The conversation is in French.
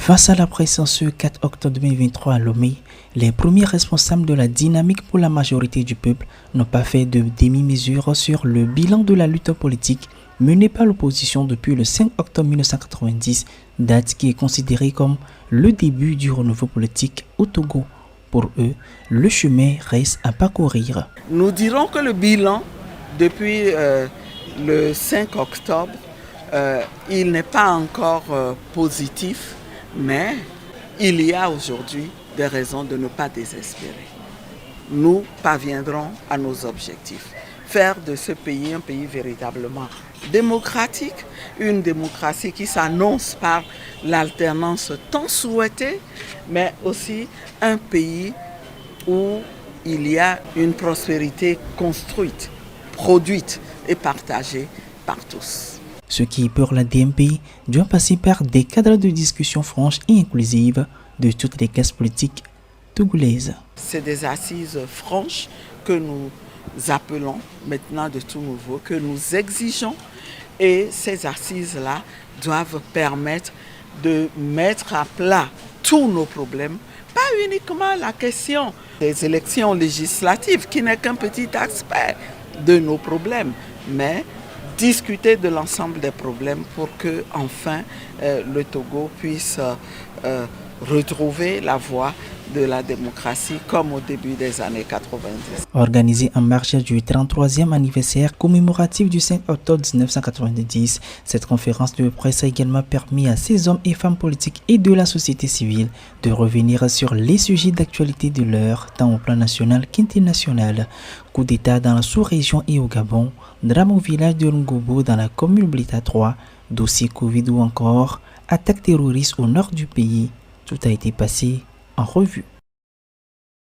Face à la pression ce 4 octobre 2023 à Lomé, les premiers responsables de la dynamique pour la majorité du peuple n'ont pas fait de demi-mesure sur le bilan de la lutte politique menée par l'opposition depuis le 5 octobre 1990, date qui est considérée comme le début du renouveau politique au Togo. Pour eux, le chemin reste à parcourir. Nous dirons que le bilan depuis le 5 octobre, il n'est pas encore positif, mais il y a aujourd'hui des raisons de ne pas désespérer. Nous parviendrons à nos objectifs. Faire de ce pays un pays véritablement démocratique, une démocratie qui s'annonce par l'alternance tant souhaitée, mais aussi un pays où il y a une prospérité construite, produite et partagée par tous. Ce qui, pour la DMP, doit passer par des cadres de discussion franches et inclusives de toutes les classes politiques togolaises. C'est des assises franches que nous appelons maintenant de tout nouveau, que nous exigeons, et ces assises-là doivent permettre de mettre à plat tous nos problèmes, pas uniquement la question des élections législatives qui n'est qu'un petit aspect de nos problèmes, mais discuter de l'ensemble des problèmes pour que enfin le Togo puisse retrouver la voie de la démocratie comme au début des années 90. Organisée en marge du 33e anniversaire commémoratif du 5 octobre 1990, cette conférence de presse a également permis à ces hommes et femmes politiques et de la société civile de revenir sur les sujets d'actualité de l'heure, tant au plan national qu'international. Coup d'État dans la sous-région et au Gabon, drame au village de Ngobo dans la commune Blita 3, dossier Covid ou encore attaque terroriste au nord du pays. Tout a été passé en revue.